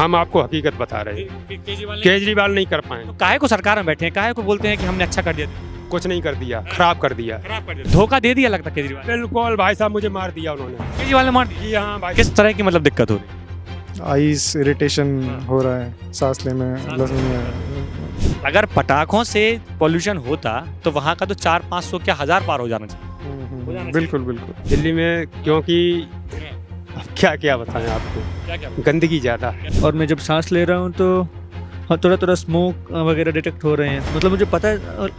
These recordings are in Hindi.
हम आपको हकीकत बता रहे हैं। केजरीवाल नहीं कर पाए, तो काहे को सरकार में बैठे हैं, काहे को बोलते हैं कि हमने अच्छा कर दिया, कुछ नहीं कर दिया, खराब कर दिया। धोखा दे दिया लगता केजरीवाल। बिल्कुल भाई साहब, मुझे मार दिया उन्होंने। केजरीवाल ने मार दिया। जी हाँ भाई। किस तरह की मतलब दिक्कत हो रही है? आइस इरिटेशन हो रहा है, सांस लेने में। अगर पटाखों से पोल्यूशन होता तो वहाँ का तो 400-500 क्या 1000 पार हो जाना चाहिए। बिल्कुल बिल्कुल। दिल्ली में क्योंकि अब क्या क्या बताएं आपको, गंदगी ज़्यादा है। और मैं जब सांस ले रहा हूँ तो थोड़ा थोड़ा स्मोक वगैरह डिटेक्ट हो रहे हैं। मतलब मुझे पता है और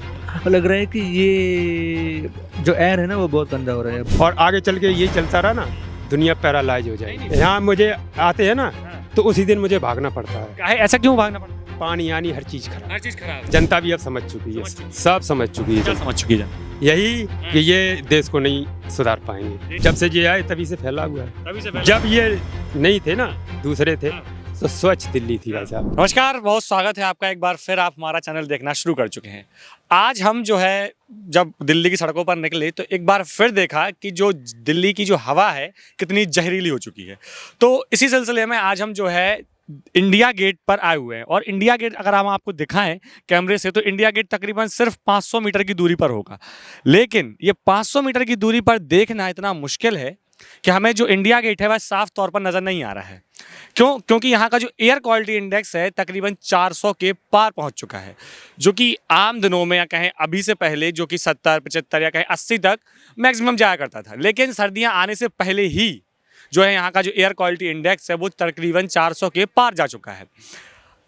लग रहा है कि ये जो एयर है ना वो बहुत गंदा हो रहा है। और आगे चल के ये चलता रहा ना, दुनिया पैरालाइज हो जाएगी। यहाँ मुझे आते हैं ना तो उसी दिन मुझे भागना पड़ता है। काहे ऐसा क्यों भागना पड़ता है? पानी यानी हर चीज़ खराब। हर चीज खराब जनता भी अब समझ चुकी है, सब समझ चुकी है। समझ चुकी है। यही कि ये देश को नहीं सुधार पाएंगे। जब से ये आए तभी से फैला हुआ है। जब ये नहीं थे ना, दूसरे थे, तो स्वच्छ दिल्ली थी भाई साहब। नमस्कार, बहुत स्वागत है आपका एक बार फिर। आप हमारा चैनल देखना शुरू कर चुके हैं। आज हम जो है जब दिल्ली की सड़कों पर निकले तो एक बार फिर देखा कि जो दिल्ली की जो हवा है कितनी जहरीली हो चुकी है। तो इसी सिलसिले में आज हम जो है इंडिया गेट पर आए हुए हैं। और इंडिया गेट अगर हम आपको दिखाएं कैमरे से तो इंडिया गेट तकरीबन सिर्फ 500 मीटर की दूरी पर होगा। लेकिन ये 500 मीटर की दूरी पर देखना इतना मुश्किल है कि हमें जो इंडिया गेट है वह साफ तौर पर नज़र नहीं आ रहा है। क्योंकि यहाँ का जो एयर क्वालिटी इंडेक्स है तकरीबन 400 के पार पहुँच चुका है, जो कि आम दिनों में या कहें अभी से पहले जो कि 70-75 या कहें 80 तक मैक्सिमम जाया करता था। लेकिन सर्दियाँ आने से पहले ही जो है यहाँ का जो एयर क्वालिटी इंडेक्स है वो तकरीबन 400 के पार जा चुका है।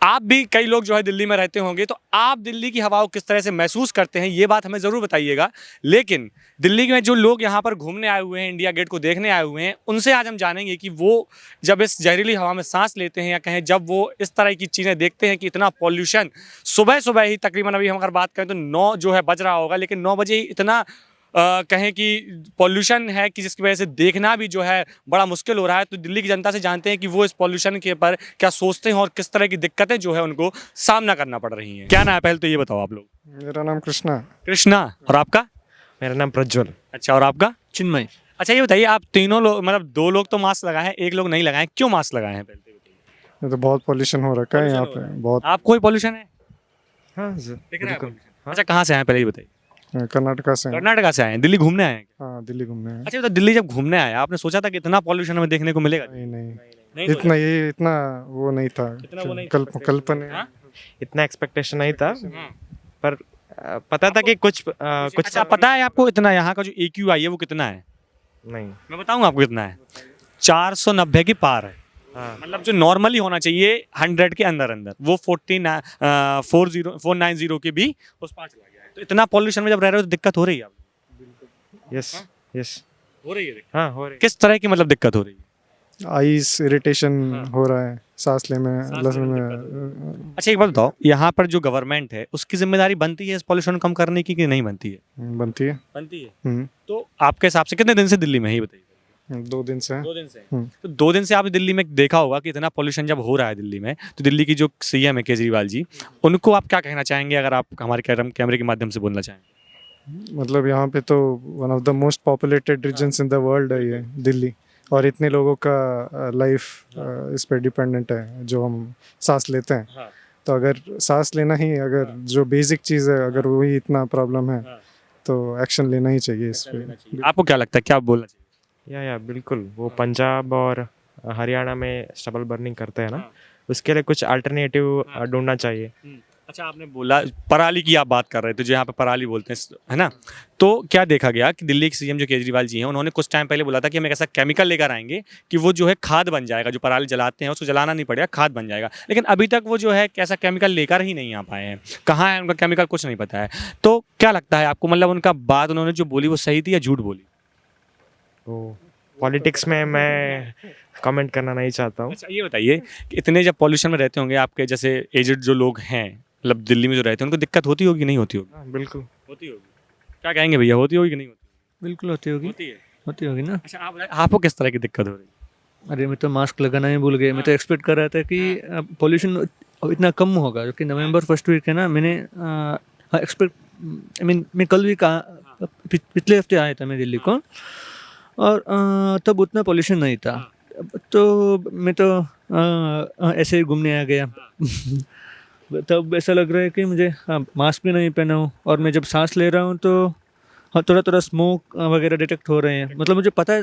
आप भी कई लोग जो है दिल्ली में रहते होंगे, तो आप दिल्ली की हवा को किस तरह से महसूस करते हैं ये बात हमें ज़रूर बताइएगा। लेकिन दिल्ली में जो लोग यहाँ पर घूमने आए हुए हैं, इंडिया गेट को देखने आए हुए हैं, उनसे आज हम जानेंगे कि वो जब इस जहरीली हवा में सांस लेते हैं या कहें जब वो इस तरह की चीज़ें देखते हैं कि इतना पॉल्यूशन सुबह सुबह ही तकरीबन अभी हम अगर बात करें तो 9 जो है बज रहा होगा, लेकिन 9 बजे ही इतना कहें कि पॉल्यूशन है कि जिसकी वजह से देखना भी जो है बड़ा मुश्किल हो रहा है। तो दिल्ली की जनता से जानते हैं कि वो इस पॉल्यूशन के ऊपर क्या सोचते हैं और किस तरह की दिक्कतें जो है उनको सामना करना पड़ रही हैं। क्या नाम है पहले तो ये बताओ आप लोग? मेरा नाम कृष्णा। कृष्णा। और आपका? मेरा नाम प्रज्वल। अच्छा, और आपका? चिन्मय। अच्छा, ये बताइए आप तीनों लोग मतलब 2 लोग तो मास्क लगाए हैं, 1 लोग नहीं लगाए, क्यों मास्क लगाए हैं पहले तो बताइए। ये तो बहुत पॉल्यूशन हो रखा है यहाँ पे, बहुत। आप कोई पॉल्यूशन है? हाँ दिख रहा है बिल्कुल। pollution? अच्छा, कहाँ से आए पहले ये बताइए? कर्नाटका से हैं। कर्नाटका से आए हैं, दिल्ली घूमने आए हैं? हाँ, दिल्ली घूमने हैं। अच्छा, तो दिल्ली जब घूमने आया आपने सोचा था कि इतना पॉल्यूशन हमें देखने को मिलेगा? नहीं नहीं, नहीं इतना ये इतना वो नहीं था। इतना वो नहीं था। कल्पना। हाँ? इतना एक्सपेक्टेशन नहीं था, पर पता था कि कुछ कुछ अच्छा, पता है आपको इतना यहाँ का जो AQI है वो कितना है? नहीं। मैं बताऊँ आपको कितना है? 490 की पार है। हाँ। मतलब जो नॉर्मली होना चाहिए 100 के अंदर अंदर, वो 490 के भी उस पार चला गया है। तो इतना पॉल्यूशन में जब रह रहे हो तो दिक्कत हो रही है आपको? Yes yes. हो रही है। हाँ हो रही। किस तरह की मतलब दिक्कत हो रही है? आइस इरिटेशन हो रहा है, सांस लेने सांस लेने में। अच्छा, एक बात बताओ, यहाँ पर जो गवर्नमेंट है उसकी जिम्मेदारी बनती है इस पॉल्यूशन कम करने की कि नहीं बनती है? बनती है। बनती है। हम्म, तो आपके हिसाब से कितने दिन से दिल्ली में है ये बताइए? 2 दिन से हैं। 2 दिन से। हम्म। तो 2 दिन से आपने दिल्ली में देखा होगा कि इतना पॉल्यूशन जब हो रहा है दिल्ली में, तो दिल्ली की जो CM है केजरीवाल जी, उनको आप क्या कहना चाहेंगे अगर आप हमारे कैमरे के माध्यम से बोलना चाहें? मतलब यहाँ पे तो one of the most populated regions in the world है ये दिल्ली, और इतने लोगों का लाइफ इस पे डिपेंडेंट है जो हम सांस लेते हैं। हाँ। तो अगर सांस लेना ही अगर जो बेसिक चीज़ है, अगर वही इतना प्रॉब्लम है हाँ। तो एक्शन लेना ही चाहिए इस पे। आपको क्या लगता है, क्या बोलना चाहिए? या बिल्कुल, वो पंजाब और हरियाणा में स्टबल बर्निंग करते हैं ना, उसके लिए कुछ अल्टरनेटिव ढूंढना चाहिए। अच्छा, आपने बोला पराली की आप बात कर रहे थे, जो यहाँ पे पराली बोलते हैं, है ना? तो क्या देखा गया कि दिल्ली के CM जो केजरीवाल जी हैं, उन्होंने कुछ टाइम पहले बोला था कि हम एक ऐसा केमिकल लेकर आएंगे कि वो जो है खाद बन जाएगा, जो पराली जलाते हैं उसको जलाना नहीं पड़ेगा, खाद बन जाएगा। लेकिन अभी तक वो जो है ऐसा केमिकल लेकर ही नहीं आ पाए हैं। कहाँ है उनका केमिकल, कुछ नहीं पता है। तो क्या लगता है आपको, मतलब उनका बात उन्होंने जो बोली वो सही थी या झूठ बोली? तो पॉलिटिक्स में मैं कमेंट करना नहीं चाहता हूँ। अच्छा, ये बताइए कि इतने जब पॉल्यूशन में रहते होंगे, आपके जैसे एजेड जो लोग हैं मतलब दिल्ली में जो रहते हैं, उनको दिक्कत होती होगी नहीं होती होगी? हाँ, बिल्कुल होती होगी। क्या कहेंगे भैया, होती होगी कि नहीं होती? बिल्कुल होती होगी। होती है। होती होगी ना। अच्छा, आपको किस तरह की दिक्कत हो रही है? अरे मैं तो मास्क लगाना ही भूल गए। मैं तो एक्सपेक्ट कर रहा था कि पॉल्यूशन इतना कम होगा, क्योंकि नवंबर फर्स्ट वीक है ना। मैंने एक्सपेक्ट मैं कल भी कहा, पिछले हफ्ते आया था मैं दिल्ली को, और तब उतना पॉल्यूशन नहीं था। तो मैं तो ऐसे ही घूमने आ गया। तब ऐसा लग रहा है कि मुझे मास्क भी नहीं पहना हूँ, और मैं जब सांस ले रहा हूँ तो थोड़ा थोड़ा स्मोक वगैरह डिटेक्ट हो रहे हैं। मतलब मुझे पता है,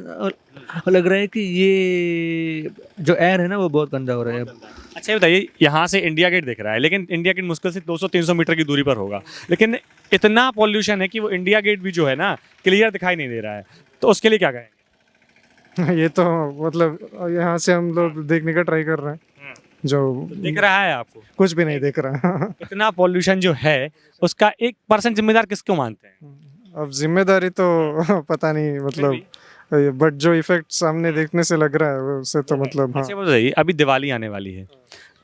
लग रहा है कि ये जो एयर है ना वो बहुत गंदा हो रहा है अब। अच्छा ये बताइए, यहाँ से इंडिया गेट दिख रहा है, लेकिन इंडिया गेट मुश्किल से 200-300 मीटर की दूरी पर होगा, लेकिन इतना पॉल्यूशन है कि वो इंडिया गेट भी जो है ना क्लियर दिखाई नहीं दे रहा है, तो उसके लिए क्या कहेंगे? ये तो मतलब यहाँ से हम लोग देखने का ट्राई कर रहे हैं, जो दिख रहा है आपको कुछ भी नहीं दिख रहा। इतना पॉल्यूशन जो है उसका 1% जिम्मेदार किसको मानते हैं? अब जिम्मेदारी तो पता नहीं, मतलब बट जो इफेक्ट सामने देखने से लग रहा है वो उससे तो मतलब हाँ। अच्छा वो बताइए, अभी दिवाली आने वाली है,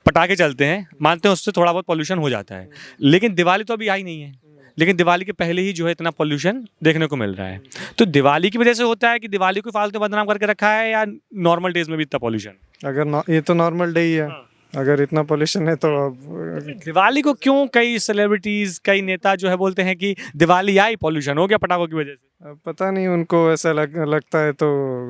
पटाखे चलते हैं, मानते हैं उससे थोड़ा बहुत पॉल्यूशन हो जाता है, लेकिन दिवाली तो अभी आई नहीं है, लेकिन दिवाली के पहले ही जो है इतना पॉल्यूशन देखने को मिल रहा है। तो दिवाली की वजह से होता है कि दिवाली को फालतू बदनाम करके रखा है, या नॉर्मल डेज में भी इतना पॉल्यूशन? अगर ये तो नॉर्मल डे ही है, अगर इतना पोल्यूशन है तो अब दिवाली को क्यों कई सेलिब्रिटीज, कई नेता जो है बोलते हैं कि दिवाली आई पॉल्यूशन हो गया पटाखों की वजह से? पता नहीं उनको ऐसा लगता है तो।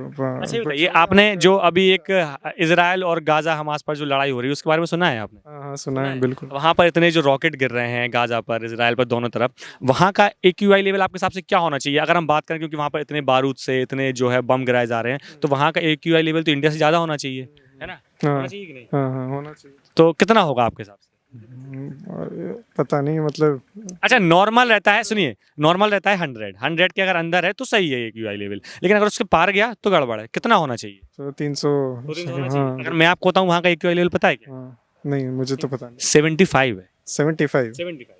अच्छा ये बताइए, आपने जो अभी एक इजराइल और गाजा हमास पर जो लड़ाई हो रही है उसके बारे में सुना है आपने? हाँ सुना है बिल्कुल। वहाँ पर इतने जो रॉकेट गिर रहे हैं गाजा पर, इजराइल पर, दोनों तरफ, वहाँ का AQI लेवल आपके हिसाब से क्या होना चाहिए अगर हम बात करें, क्योंकि वहाँ पर इतने बारूद से इतने जो है बम गिराए जा रहे हैं, तो वहाँ का AQI लेवल तो इंडिया से ज़्यादा होना चाहिए, है ना? होना चाहिए कि नहीं? हाँ होना चाहिए। तो कितना होगा आपके हिसाब से? पता नहीं मतलब। अच्छा नॉर्मल रहता है, सुनिए, नॉर्मल रहता है 100 के अगर अंदर है तो सही है AQI लेवल, लेकिन अगर उसके पार गया तो गड़बड़ है। कितना होना चाहिए? तो 300। हाँ अगर मैं आपको बताऊं वहाँ का AQI लेवल पता है क्या? हाँ, नहीं मुझे तो पता नहीं। 75 है। 75।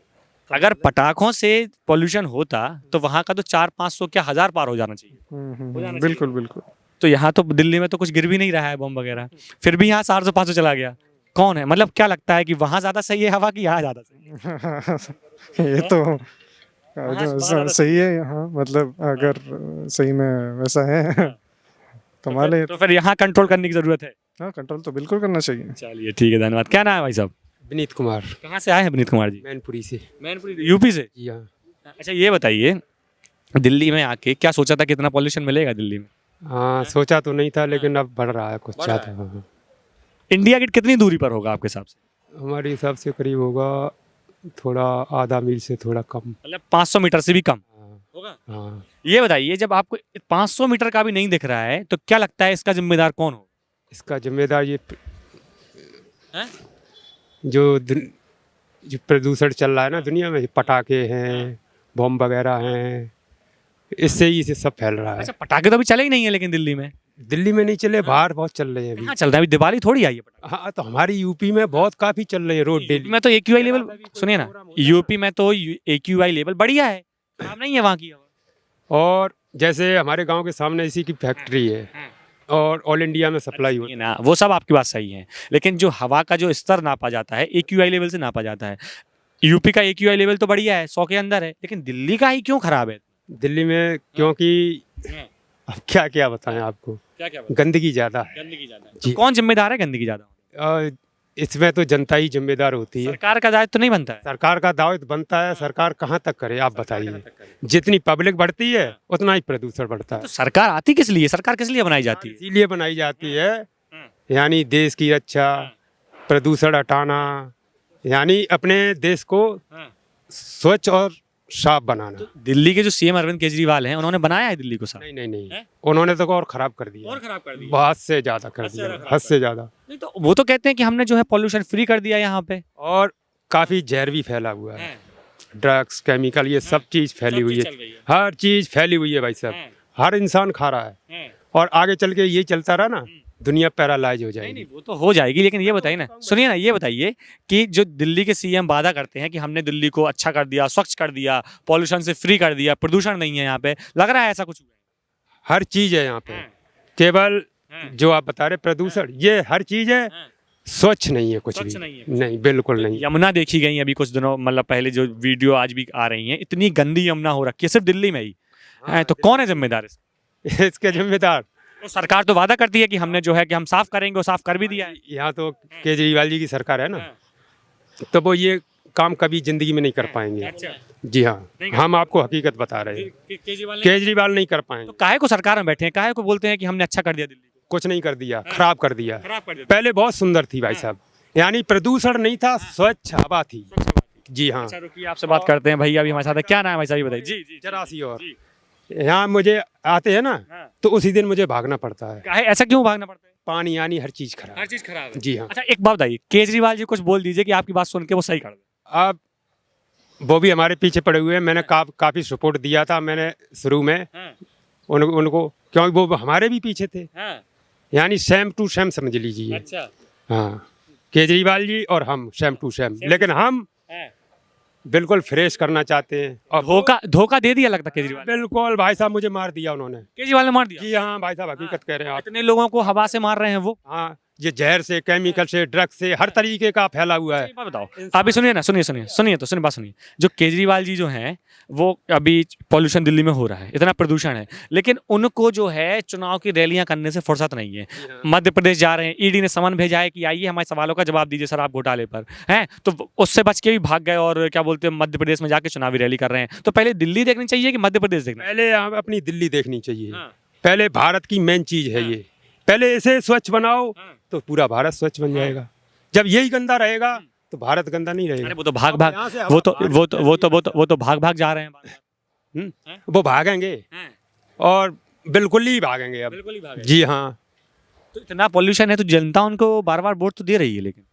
अगर पटाखों से पॉल्यूशन होता तो वहाँ का तो 400-500 क्या 1000 पार हो जाना चाहिए। बिल्कुल बिल्कुल। तो यहाँ तो दिल्ली में तो कुछ गिर भी नहीं रहा है बम वगैरह, फिर भी यहाँ 400-500 चला गया। कौन है, मतलब क्या लगता है कि वहाँ ज्यादा सही है हवा की यहाँ ज्यादा सही है? ये तो सही है यहाँ, मतलब अगर सही में वैसा है कमाल है। तो फिर यहाँ कंट्रोल करने की जरूरत है। हाँ कंट्रोल तो बिल्कुल करना चाहिए। चलिए ठीक है, धन्यवाद। क्या नाम है भाई साहब? विनीत कुमार, कहाँ से आए हैं विनीत कुमार जी? मैनपुरी से। मैनपुरी, यूपी से? जी हाँ। अच्छा ये बताइए, दिल्ली में आके क्या सोचा था कितना पॉल्यूशन मिलेगा दिल्ली में? हाँ सोचा तो नहीं था, लेकिन अब बढ़ रहा है कुछ ज़्यादा। हाँ। इंडिया गेट कितनी दूरी पर होगा आपके हिसाब से? हमारे हिसाब से करीब होगा थोड़ा आधा मील से थोड़ा कम। मतलब 500 मीटर से भी कम होगा? हाँ। ये बताइए, जब आपको 500 मीटर का भी नहीं दिख रहा है तो क्या लगता है इसका जिम्मेदार कौन हो? इसका जिम्मेदार ये हैं? जो प्रदूषण चल रहा है ना दुनिया में, पटाखे हैं, बम वगैरह हैं, इससे ही इसे सब फैल रहा है। अच्छा पटाखे तो अभी चले ही नहीं है, लेकिन दिल्ली में दिल्ली में नहीं चले, बाहर बहुत चल रहे हैं अभी। कहाँ चल रहा है? अभी दिवाली थोड़ी आई है पटाखे। हाँ तो हमारी यूपी में बहुत काफी चल रहे हैं रोड डेली। मैं तो AQI लेवल, सुनिए ना, यूपी में तो AQI लेवल बढ़िया है, खराब नहीं है वहाँ की हवा। और जैसे हमारे गांव के सामने इसी की फैक्ट्री है और ऑल इंडिया में सप्लाई होती ये ना, वो सब आपकी बात सही है, लेकिन जो हवा का जो स्तर नापा जाता है AQI लेवल से नापा जाता है। यूपी का AQI लेवल तो बढ़िया है, 100 के अंदर है, लेकिन दिल्ली का ही क्यों खराब है? है दिल्ली में, क्योंकि अब क्या क्या बताएं आपको, क्या गंदगी ज़्यादा है। गंदगी ज्यादा है। जी। तो कौन जिम्मेदार है गंदगी ज्यादा? इसमें तो जनता ही जिम्मेदार होती है। सरकार का दायित्व तो नहीं बनता है। सरकार का दायित्व बनता है, सरकार कहाँ तक करे आप बताइए। जितनी पब्लिक बढ़ती है उतना ही प्रदूषण बढ़ता है। तो सरकार आती किस लिए, सरकार किस लिए बनाई जाती है? इसीलिए बनाई जाती है, यानी देश की रक्षा, प्रदूषण हटाना, यानी अपने देश को स्वच्छ और साफ बनाना। दिल्ली के जो CM अरविंद केजरीवाल हैं, उन्होंने बनाया है दिल्ली को साफ? नहीं, उन्होंने तो और खराब कर दिया। और खराब कर दिया, बहुत से ज्यादा कर दिया, हद से ज्यादा। नहीं तो वो तो कहते हैं कि हमने जो है पॉल्यूशन फ्री कर दिया यहाँ पे, और काफी जहर भी फैला हुआ है, ड्रग्स, केमिकल, ये सब चीज फैली हुई है, हर चीज फैली हुई है भाई साहब, हर इंसान खा रहा है। और आगे चल के ये चलता रहा ना, दुनिया पैरालाइज हो जाएगी। नहीं वो तो हो जाएगी, लेकिन ये बताइए ना, सुनिए ना, ये बताइए कि जो दिल्ली के CM वादा करते हैं कि हमने दिल्ली को अच्छा कर दिया, स्वच्छ कर दिया, पॉल्यूशन से फ्री कर दिया, प्रदूषण नहीं है यहाँ पे, लग रहा है ऐसा कुछ हुआ है? हर चीज है यहाँ पे, केवल जो आप बता रहे प्रदूषण, ये हर चीज है, स्वच्छ नहीं है कुछ भी। नहीं बिल्कुल नहीं। यमुना देखी गई अभी कुछ दिनों, मतलब पहले, जो वीडियो आज भी आ रही है, इतनी गंदी यमुना हो रखी है सिर्फ दिल्ली में ही। तो कौन है जिम्मेदार इसके जिम्मेदार? तो सरकार तो वादा करती है कि हमने जो है कि हम साफ करेंगे, वो साफ कर भी दिया है। यहाँ तो केजरीवाल जी की सरकार है ना, तो वो ये काम कभी जिंदगी में नहीं कर पाएंगे। जी हाँ, हम आपको हकीकत बता रहे हैं, केजरीवाल नहीं कर पाएंगे। तो काहे को सरकार में बैठे हैं, काहे को बोलते हैं कि हमने अच्छा कर दिया दिल्ली को? कुछ नहीं कर दिया, खराब कर दिया। खराब कर दिया। पहले बहुत सुंदर थी भाई साहब, यानी प्रदूषण नहीं था, स्वच्छ हवा थी। जी हाँ। अच्छा रुकिए, आपसे बात करते हैं। भैया अभी हमारे साथ है, क्या नाम है भाई साहब, ये बताइए। जी जी जरा सी और जी। यहाँ मुझे आते हैं ना, हाँ। तो उसी दिन मुझे भागना पड़ता है। काहे ऐसा क्यों भागना पड़ता है? पानी यानी हर चीज खराब। हर चीज खराब है। जी हाँ। अच्छा एक बात बताइए, केजरीवाल जी कुछ बोल दीजिए कि आपकी बात सुन के वो सही कर दे। अब वो भी हमारे पीछे पड़े हुए हैं। मैंने काफी सपोर्ट दिया था मैंने शुरू में हाँ, उनको, क्योंकि वो हमारे भी पीछे थे, हाँ, यानी सेम टू सेम समझ लीजिए। अच्छा, हाँ, केजरीवाल जी और हम सेम टू सेम, लेकिन हम हाँ। बिल्कुल फ्रेश करना चाहते हैं। और धोखा दे दिया लगता केजरीवाल ने। बिल्कुल भाई साहब, मुझे मार दिया उन्होंने। केजरीवाल ने मार दिया। जी हाँ भाई साहब, हकीकत कह रहे हैं आप। इतने लोगों को हवा से मार रहे हैं वो। हाँ, ये जहर से, केमिकल से, ड्रग से, हर तरीके का फैला हुआ है। एक बात बताओ, अभी सुनिए ना, सुनिए तो बात सुनिए। जो केजरीवाल जी जो हैं वो अभी पॉल्यूशन दिल्ली में हो रहा है, इतना प्रदूषण है, लेकिन उनको जो है चुनाव की रैलियां करने से फुर्सत नहीं है। मध्य प्रदेश जा रहे हैं, ईडी ने समन भेजा है कि आइए हमारे सवालों का जवाब दीजिए शराब घोटाले पर, हैं तो उससे बच के भी भाग गए और क्या बोलते हैं मध्य प्रदेश में जाके चुनावी रैली कर रहे हैं। तो पहले दिल्ली देखनी चाहिए कि मध्य प्रदेश देखना? पहले हम अपनी दिल्ली देखनी चाहिए। हाँ। पहले भारत की मेन चीज है ये। पहले इसे स्वच्छ बनाओ तो पूरा भारत स्वच्छ बन जाएगा। जब यही गंदा रहेगा तो भारत गंदा नहीं रहेगा। अरे वो तो भाग यहाँ से वो तो भाग जा रहे हैं बार-बार। वो भागेंगे हैं, और बिल्कुल ही भागेंगे अब। बिल्कुल ही भागेंगे। जी हाँ। तो इतना पॉल्यूशन है तो जनता उनको बार बार वोट तो दे रही है, लेकिन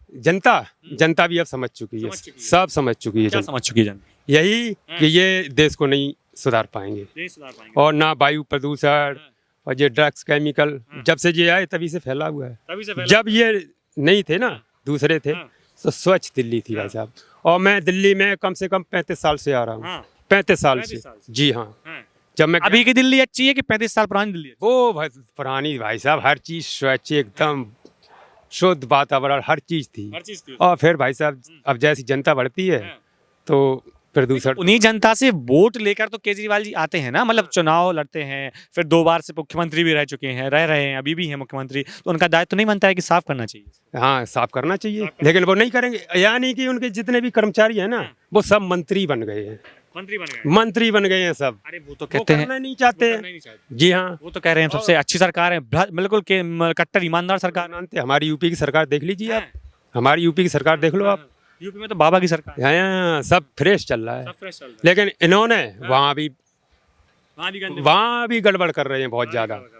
जनता भी अब समझ चुकी है, समझ चुकी है। सब समझ चुकी है क्या जनता। समझ चुकी है जनता? यही कि ये देश को नहीं सुधार पाएंगे, नहीं सुधार पाएंगे। और ना वायु प्रदूषण और ये ड्रग्स केमिकल जब से ये आए तभी से फैला हुआ है। तभी से पहले जब ये नहीं थे ना, दूसरे थे, हाँ। तो स्वच्छ दिल्ली थी भाई साहब। और मैं दिल्ली में कम से कम 35 साल से आ रहा हूँ। हाँ। 35 साल 35 से। साल से। जी हाँ। हैं। जब मैं अभी की दिल्ली अच्छी है कि 35 साल पुरानी दिल्ली अच्छी वो पुरानी भाई साहब, हर चीज स्वच्छ, एकदम शुद्ध वातावरण, हर चीज थी। है? हर चीज थी। और फिर भाई साहब अब जैसी जनता बढ़ती है हाँ। तो प्रदूषण। उन्हीं जनता से वोट लेकर तो केजरीवाल जी आते हैं ना, मतलब चुनाव लड़ते हैं, फिर 2 बार से मुख्यमंत्री भी रह चुके हैं, रह रहे हैं, अभी भी हैं मुख्यमंत्री, तो उनका दायित्व तो नहीं बनता है कि साफ करना चाहिए? हाँ, साफ करना चाहिए, लेकिन वो नहीं करेंगे। यानी कि उनके जितने भी कर्मचारी हैं ना, वो सब मंत्री बन गए हैं। मंत्री बन गए। मंत्री बन गए हैं सब। अरे वो तो वो कहते हैं करना नहीं चाहते हैं। नहीं चाहते। जी हाँ। वो तो कह रहे हैं सबसे अच्छी सरकार है, बिल्कुल कट्टर ईमानदार सरकार। मानते, हमारी यूपी की सरकार देख लीजिए आप, हमारी यूपी की सरकार देख लो आप। यूपी में तो बाबा की सरकार है। यहाँ सब फ्रेश चल रहा है, सब फ्रेश चल रहा है। लेकिन इन्होंने वहाँ भी वहाँ भी गंदे वहाँ भी गड़बड़ कर रहे हैं बहुत ज़्यादा।